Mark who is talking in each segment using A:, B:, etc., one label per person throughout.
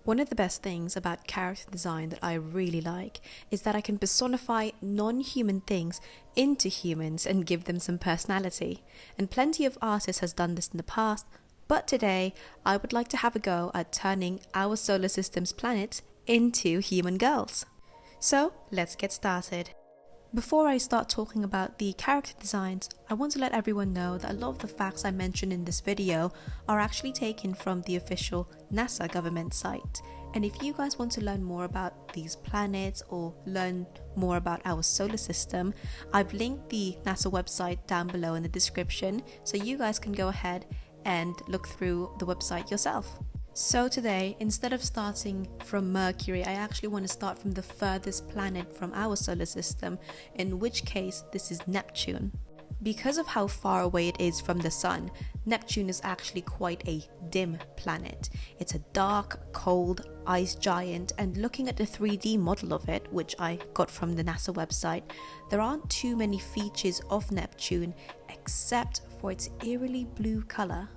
A: One of the best things about character design that I really like is that I can personify non-human things into humans and give them some personality. And plenty of artists has done this in the past, but today I would like to have a go at turning our solar system's planets into human girls. So let's get started. Before I start talking about the character designs, I want to let everyone know that a lot of the facts I mentioned in this video are actually taken from the official NASA government site. And if you guys want to learn more about these planets or learn more about our solar system, I've linked the NASA website down below in the description, so you guys can go ahead and look through the website yourself. So today, instead of starting from Mercury, I actually want to start from the furthest planet from our solar system, in which case this is Neptune. Because of how far away it is from the Sun, Neptune is actually quite a dim planet. It's a dark, cold ice giant, and looking at the 3D model of it, which I got from the NASA website, there aren't too many features of Neptune except for its eerily blue color.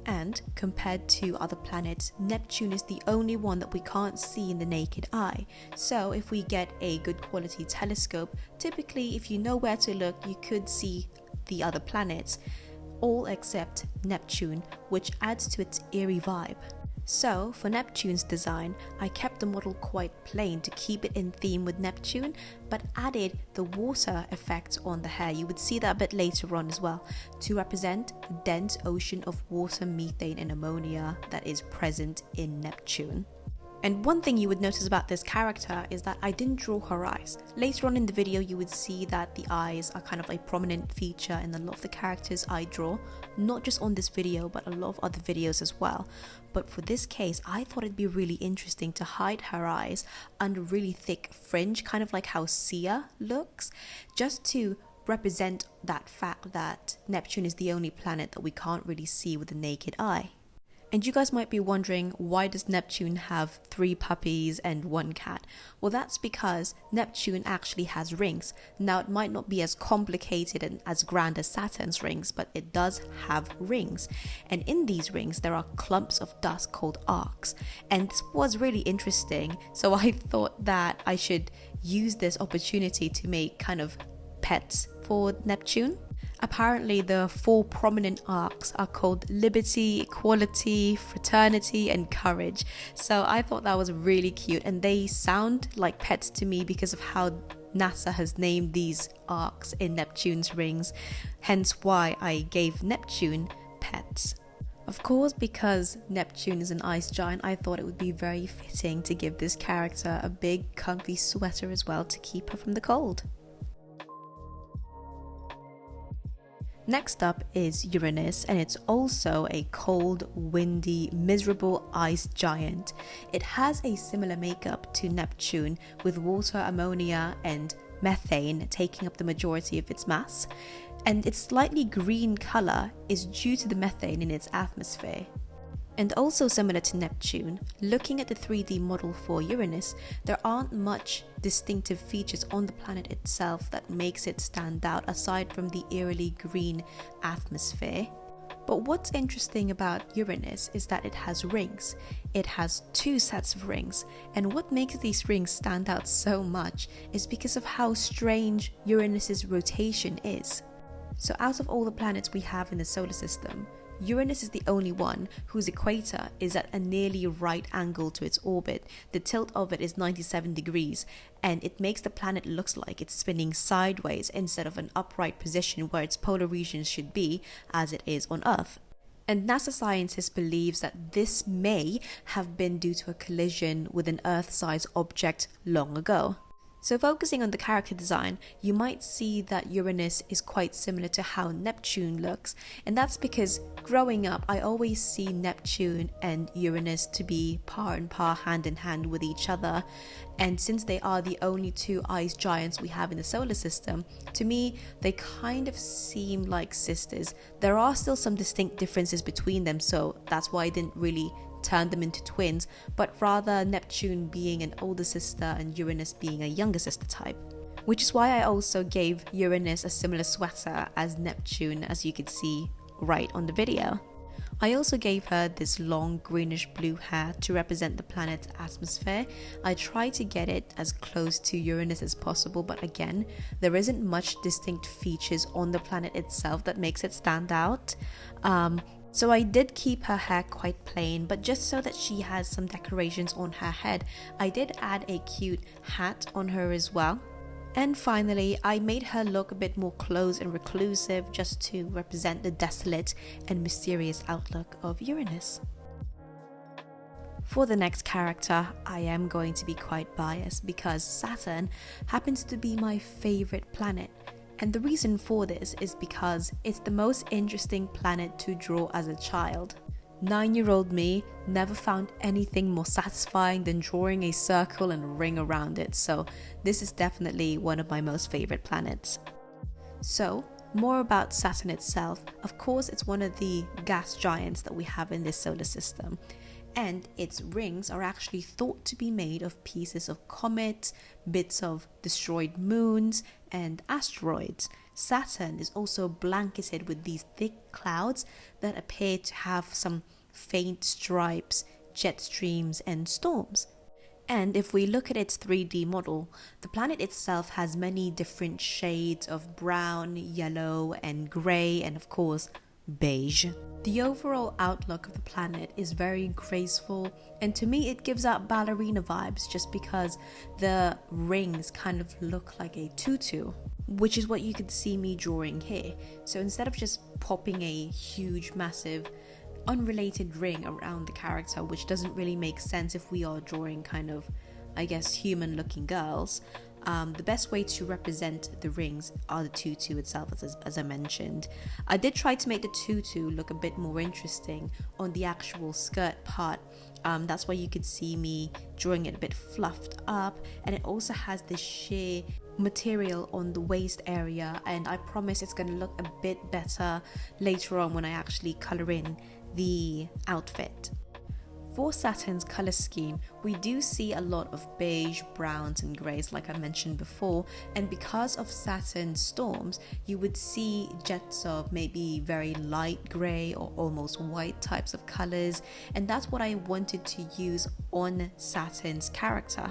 A: And compared to other planets, Neptune is the only one that we can't see in the naked eye. So if we get a good quality telescope, typically if you know where to look, you could see the other planets, all except Neptune, which adds to its eerie vibe. So for Neptune's design, I kept the model quite plain to keep it in theme with Neptune, but added the water effect on the hair. You would see that a bit later on as well, to represent the dense ocean of water, methane and ammonia that is present in Neptune. And one thing you would notice about this character is that I didn't draw her eyes. Later on in the video you would see that the eyes are kind of a prominent feature in a lot of the characters I draw, not just on this video but a lot of other videos as well. But for this case I thought it'd be really interesting to hide her eyes under really thick fringe, kind of like how Sia looks, just to represent that fact that Neptune is the only planet that we can't really see with the naked eye. And you guys might be wondering, why does Neptune have 3 puppies and 1 cat? Well, that's because Neptune actually has rings. Now, it might not be as complicated and as grand as Saturn's rings, but it does have rings. And in these rings, there are clumps of dust called arcs. And this was really interesting, so I thought that I should use this opportunity to make kind of pets for Neptune. Apparently the 4 prominent arcs are called liberty, equality, fraternity and courage. So I thought that was really cute, and they sound like pets to me because of how NASA has named these arcs in Neptune's rings, hence why I gave Neptune pets. Of course, because Neptune is an ice giant, I thought it would be very fitting to give this character a big comfy sweater as well to keep her from the cold. Next up is Uranus, and it's also a cold, windy, miserable ice giant. It has a similar makeup to Neptune, with water, ammonia and methane taking up the majority of its mass, and its slightly green color is due to the methane in its atmosphere. And also similar to Neptune, looking at the 3D model for Uranus, there aren't much distinctive features on the planet itself that makes it stand out aside from the eerily green atmosphere. But what's interesting about Uranus is that it has rings. It has 2 sets of rings, and what makes these rings stand out so much is because of how strange Uranus's rotation is. So out of all the planets we have in the solar system, Uranus is the only one whose equator is at a nearly right angle to its orbit. The tilt of it is 97 degrees, and it makes the planet look like it's spinning sideways instead of an upright position where its polar regions should be, as it is on Earth. And NASA scientists believes that this may have been due to a collision with an Earth-sized object long ago. So focusing on the character design, you might see that Uranus is quite similar to how Neptune looks, and that's because growing up I always see Neptune and Uranus to be par and par, hand in hand with each other, and since they are the only 2 ice giants we have in the solar system, to me they kind of seem like sisters. There are still some distinct differences between them, so that's why I didn't really turn them into twins, but rather Neptune being an older sister and Uranus being a younger sister type. Which is why I also gave Uranus a similar sweater as Neptune, as you could see right on the video. I also gave her this long greenish blue hair to represent the planet's atmosphere. I tried to get it as close to Uranus as possible, but again, there isn't much distinct features on the planet itself that makes it stand out. So I did keep her hair quite plain, but just so that she has some decorations on her head, I did add a cute hat on her as well. And finally, I made her look a bit more closed and reclusive just to represent the desolate and mysterious outlook of Uranus. For the next character, I am going to be quite biased because Saturn happens to be my favorite planet. And the reason for this is because it's the most interesting planet to draw as a child. 9-year-old me never found anything more satisfying than drawing a circle and a ring around it, so this is definitely one of my most favorite planets. So, more about Saturn itself. Of course, it's one of the gas giants that we have in this solar system, and its rings are actually thought to be made of pieces of comets, bits of destroyed moons, and asteroids. Saturn is also blanketed with these thick clouds that appear to have some faint stripes, jet streams, and storms. And if we look at its 3D model, the planet itself has many different shades of brown, yellow, and grey, and of course, beige. The overall outlook of the planet is very graceful, and to me it gives out ballerina vibes just because the rings kind of look like a tutu, which is what you could see me drawing here. So instead of just popping a huge, massive, unrelated ring around the character, which doesn't really make sense if we are drawing kind of, I guess, human looking girls, the best way to represent the rings are the tutu itself, as I mentioned. I did try to make the tutu look a bit more interesting on the actual skirt part. That's why you could see me drawing it a bit fluffed up, and it also has this sheer material on the waist area, and I promise it's going to look a bit better later on when I actually colour in the outfit. For Saturn's colour scheme, we do see a lot of beige, browns and greys like I mentioned before, and because of Saturn's storms, you would see jets of maybe very light grey or almost white types of colours, and that's what I wanted to use on Saturn's character.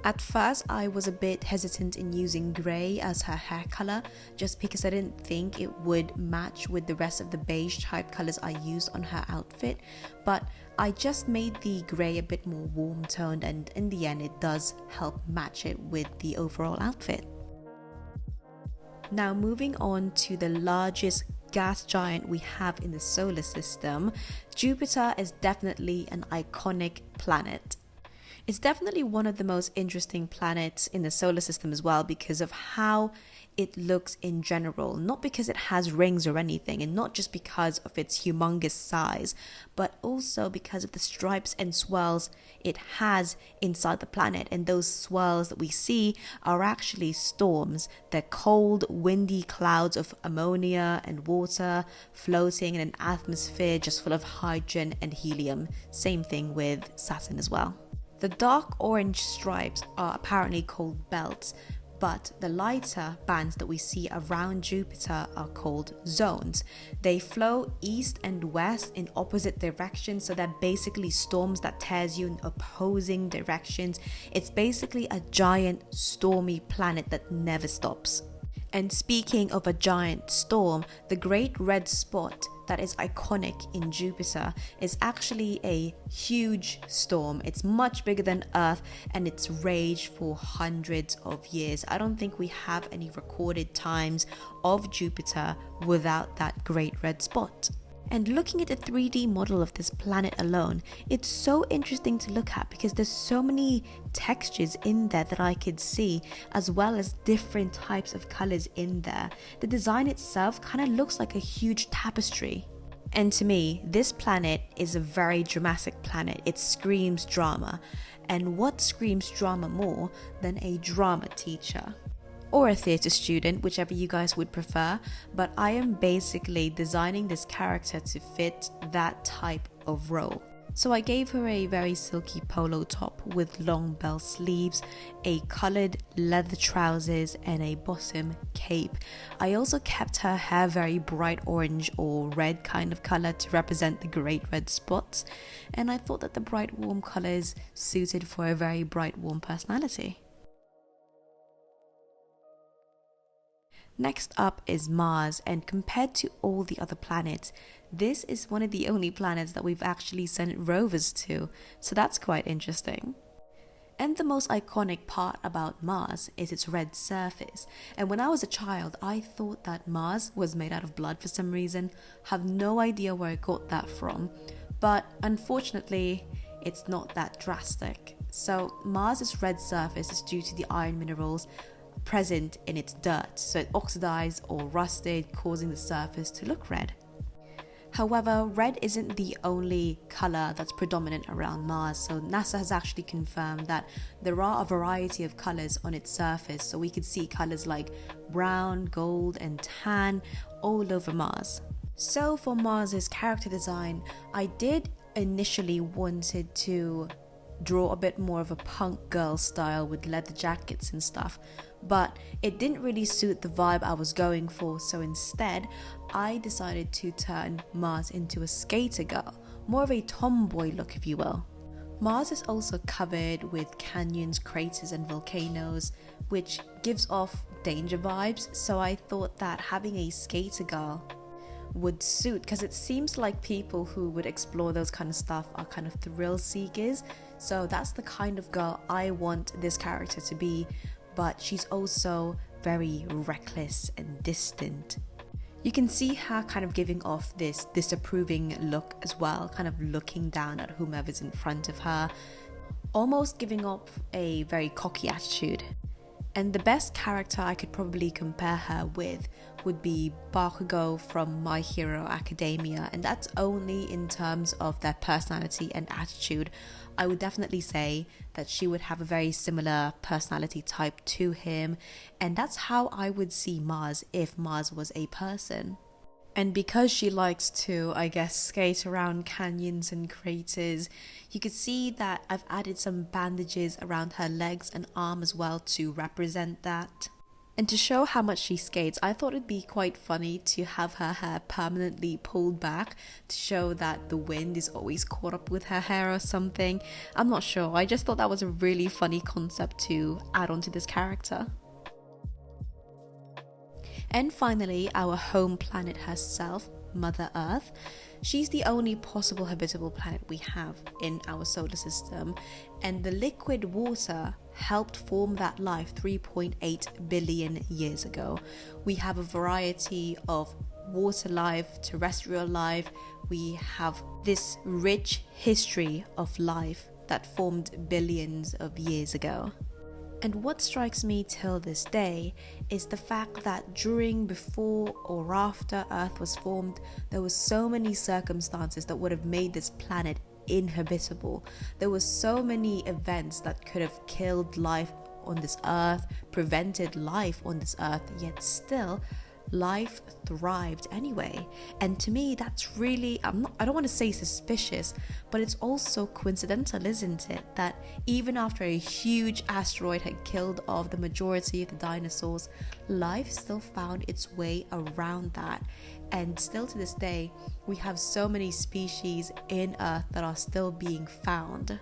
A: At first, I was a bit hesitant in using grey as her hair colour just because I didn't think it would match with the rest of the beige type colours I used on her outfit, but I just made the grey a bit more warm toned, and in the end it does help match it with the overall outfit. Now moving on to the largest gas giant we have in the solar system, Jupiter is definitely an iconic planet. It's definitely one of the most interesting planets in the solar system as well because of how it looks in general, not because it has rings or anything, and not just because of its humongous size, but also because of the stripes and swirls it has inside the planet. And those swirls that we see are actually storms. They're cold, windy clouds of ammonia and water floating in an atmosphere just full of hydrogen and helium. Same thing with Saturn as well. The dark orange stripes are apparently called belts, but the lighter bands that we see around Jupiter are called zones. They flow east and west in opposite directions, so they're basically storms that tears you in opposing directions. It's basically a giant stormy planet that never stops. And speaking of a giant storm, the Great Red Spot that is iconic in Jupiter is actually a huge storm. It's much bigger than Earth and it's raged for hundreds of years. I don't think we have any recorded times of Jupiter without that Great Red Spot. And looking at the 3D model of this planet alone, it's so interesting to look at because there's so many textures in there that I could see, as well as different types of colors in there. The design itself kind of looks like a huge tapestry. And to me, this planet is a very dramatic planet. It screams drama. And what screams drama more than a drama teacher? Or a theatre student, whichever you guys would prefer, but I am basically designing this character to fit that type of role. So I gave her a very silky polo top with long bell sleeves, a coloured leather trousers and a bottom cape. I also kept her hair very bright orange or red kind of colour to represent the great red spots, and I thought that the bright warm colours suited for a very bright warm personality. Next up is Mars, and compared to all the other planets, this is one of the only planets that we've actually sent rovers to, so that's quite interesting. And the most iconic part about Mars is its red surface, and when I was a child I thought that Mars was made out of blood for some reason. Have no idea where I got that from, but unfortunately it's not that drastic. So Mars's red surface is due to the iron minerals present in its dirt, so it oxidized or rusted, causing the surface to look red. However, red isn't the only colour that's predominant around Mars, so NASA has actually confirmed that there are a variety of colours on its surface, so we could see colours like brown, gold and tan all over Mars. So for Mars's character design, I did initially wanted to draw a bit more of a punk girl style with leather jackets and stuff, but it didn't really suit the vibe I was going for, so instead I decided to turn Mars into a skater girl, more of a tomboy look if you will. Mars is also covered with canyons, craters and volcanoes, which gives off danger vibes, so I thought that having a skater girl would suit, because it seems like people who would explore those kind of stuff are kind of thrill seekers, so that's the kind of girl I want this character to be, but she's also very reckless and distant. You can see her kind of giving off this disapproving look as well, kind of looking down at whomever's in front of her, almost giving off a very cocky attitude. And the best character I could probably compare her with would be Bakugo from My Hero Academia, and that's only in terms of their personality and attitude. I would definitely say that she would have a very similar personality type to him, and that's how I would see Mars if Mars was a person. And because she likes to, I guess, skate around canyons and craters, you could see that I've added some bandages around her legs and arm as well to represent that. And to show how much she skates, I thought it'd be quite funny to have her hair permanently pulled back to show that the wind is always caught up with her hair or something. I'm not sure, I just thought that was a really funny concept to add onto this character. And finally, our home planet herself, Mother Earth. She's the only possible habitable planet we have in our solar system, and the liquid water helped form that life 3.8 billion years ago. We have a variety of water life, terrestrial life. We have this rich history of life that formed billions of years ago. And what strikes me till this day is the fact that during, before or after Earth was formed, there were so many circumstances that would have made this planet inhabitable. There were so many events that could have killed life on this Earth, prevented life on this Earth, yet still life thrived anyway. And to me, that's really, I don't want to say suspicious, but it's also coincidental, isn't it, that even after a huge asteroid had killed off the majority of the dinosaurs, life still found its way around that. And still to this day, we have so many species in Earth that are still being found.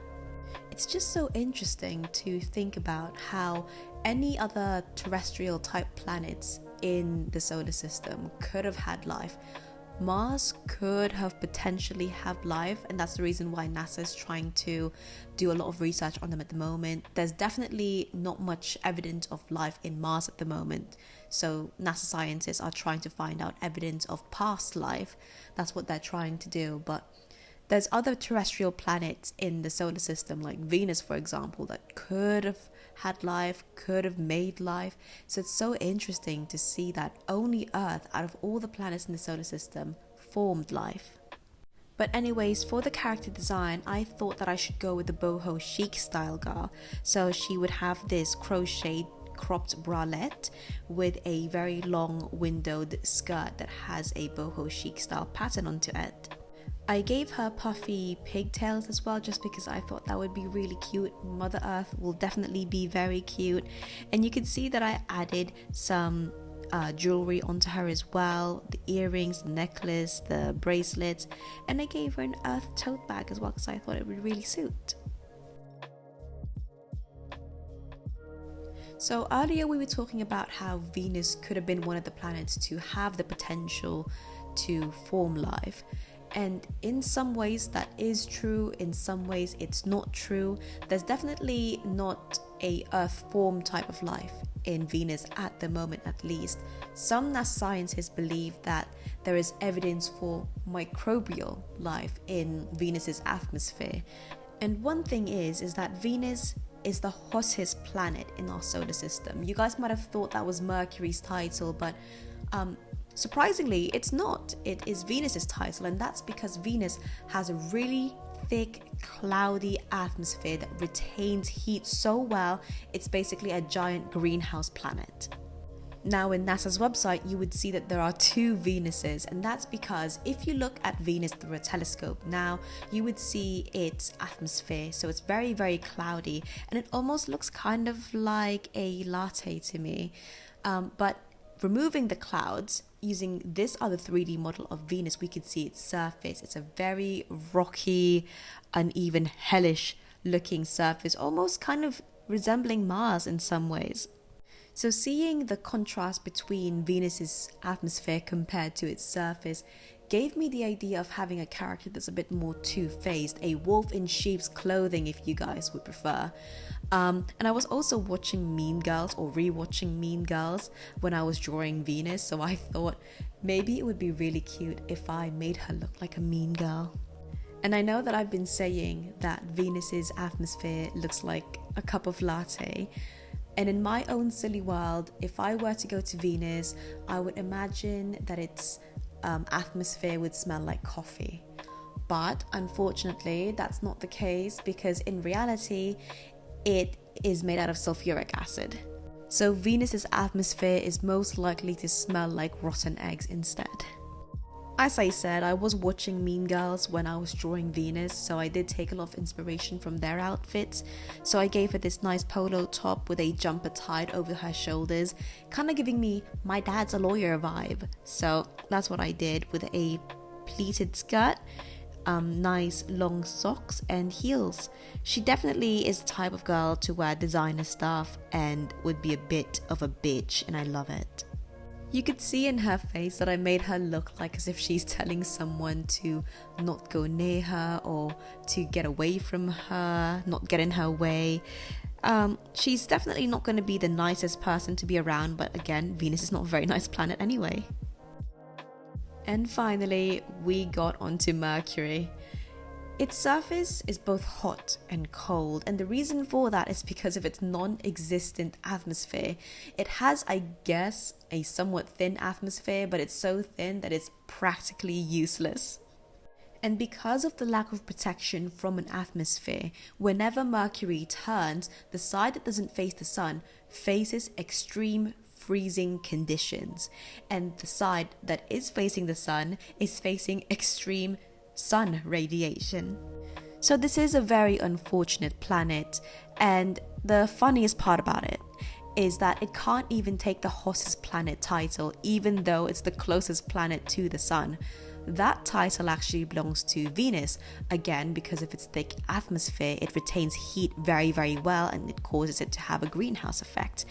A: It's just so interesting to think about how any other terrestrial type planets in the solar system could have had life. Mars could have potentially had life, and that's the reason why NASA is trying to do a lot of research on them at the moment. There's definitely not much evidence of life in Mars at the moment, so NASA scientists are trying to find out evidence of past life. That's what they're trying to do. But there's other terrestrial planets in the solar system, like Venus, for example, that could have had life, could have made life. So it's so interesting to see that only Earth, out of all the planets in the solar system, formed life. But anyways, for the character design, I thought that I should go with the boho chic style girl. So she would have this crocheted cropped bralette with a very long windowed skirt that has a boho chic style pattern onto it. I gave her puffy pigtails as well, just because I thought that would be really cute. Mother Earth will definitely be very cute. And you can see that I added some jewelry onto her as well, the earrings, the necklace, the bracelets, and I gave her an earth tote bag as well because I thought it would really suit. So earlier we were talking about how Venus could have been one of the planets to have the potential to form life. And in some ways that is true, in some ways it's not true. There's definitely not a earth form type of life in Venus at the moment, at least. Some NASA scientists believe that there is evidence for microbial life in Venus's atmosphere. And one thing is that Venus is the hottest planet in our solar system. You guys might have thought that was Mercury's title, but surprisingly, it's not. It is Venus's title, and that's because Venus has a really thick, cloudy atmosphere that retains heat so well, it's basically a giant greenhouse planet. Now, in NASA's website, you would see that there are 2 Venuses, and that's because if you look at Venus through a telescope now, you would see its atmosphere. So it's very, very cloudy, and it almost looks kind of like a latte to me. But removing the clouds, using this other 3D model of Venus, we could see its surface. It's a very rocky, uneven, hellish looking surface, almost kind of resembling Mars in some ways. So seeing the contrast between Venus's atmosphere compared to its surface gave me the idea of having a character that's a bit more two-faced, a wolf in sheep's clothing if you guys would prefer. And I was also watching Mean Girls, or rewatching Mean Girls, when I was drawing Venus, so I thought maybe it would be really cute if I made her look like a mean girl. And I know that I've been saying that Venus's atmosphere looks like a cup of latte, and in my own silly world, if I were to go to Venus, I would imagine that its atmosphere would smell like coffee. But unfortunately, that's not the case, because in reality, it is made out of sulfuric acid. So Venus's atmosphere is most likely to smell like rotten eggs instead. As I said, I was watching Mean Girls when I was drawing Venus, so I did take a lot of inspiration from their outfits. So I gave her this nice polo top with a jumper tied over her shoulders, kind of giving me my dad's a lawyer vibe. So that's what I did, with a pleated skirt, nice long socks and heels. She definitely is the type of girl to wear designer stuff and would be a bit of a bitch, and I love it. You could see in her face that I made her look like as if she's telling someone to not go near her or to get away from her, not get in her way. She's definitely not going to be the nicest person to be around, but again, Venus is not a very nice planet anyway. And finally, we got onto Mercury. Its surface is both hot and cold, and the reason for that is because of its non-existent atmosphere. It has, I guess, a somewhat thin atmosphere, but it's so thin that it's practically useless. And because of the lack of protection from an atmosphere, whenever Mercury turns, the side that doesn't face the sun faces extreme freezing conditions, and the side that is facing the sun is facing extreme sun radiation. So this is a very unfortunate planet, and the funniest part about it is that it can't even take the hottest planet title, even though it's the closest planet to the sun. That title actually belongs to Venus, again because of its thick atmosphere. It retains heat very, very well, and it causes it to have a greenhouse effect.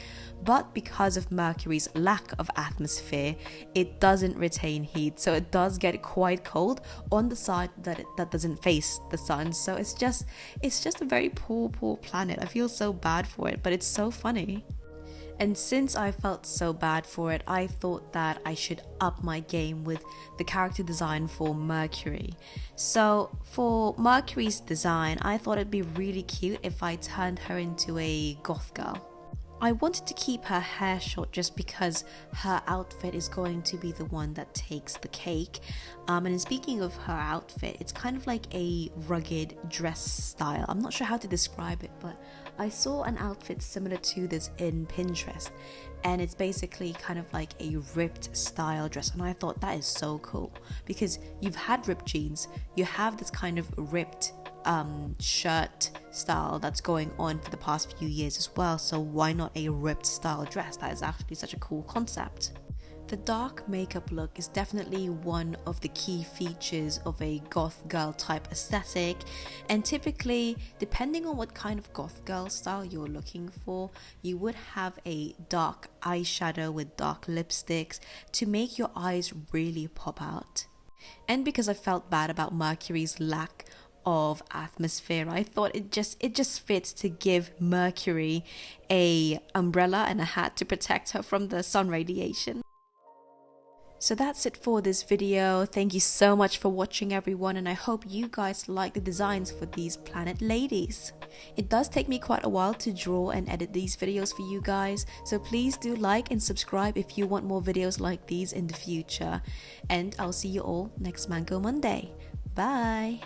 A: But because of Mercury's lack of atmosphere, it doesn't retain heat, so it does get quite cold on the side that doesn't face the sun. So it's just a very poor planet. I feel so bad for it, but it's so funny. And since I felt so bad for it, I thought that I should up my game with the character design for Mercury. So for Mercury's design, I thought it'd be really cute if I turned her into a goth girl. I wanted to keep her hair short just because her outfit is going to be the one that takes the cake. And speaking of her outfit, it's kind of like a rugged dress style. I'm not sure how to describe it, but I saw an outfit similar to this in Pinterest, and it's basically kind of like a ripped style dress, and I thought that is so cool because you've had ripped jeans, you have this kind of ripped shirt style that's going on for the past few years as well, so why not a ripped style dress? That is actually such a cool concept. The dark makeup look is definitely one of the key features of a goth girl type aesthetic, and typically, depending on what kind of goth girl style you're looking for, you would have a dark eyeshadow with dark lipsticks to make your eyes really pop out. And because I felt bad about Mercury's lack of atmosphere, I thought it just fits to give Mercury a umbrella and a hat to protect her from the sun radiation. So that's it for this video. Thank you so much for watching, everyone, and I hope you guys like the designs for these planet ladies. It does take me quite a while to draw and edit these videos for you guys, so please do like and subscribe if you want more videos like these in the future. And I'll see you all next Mango Monday. Bye!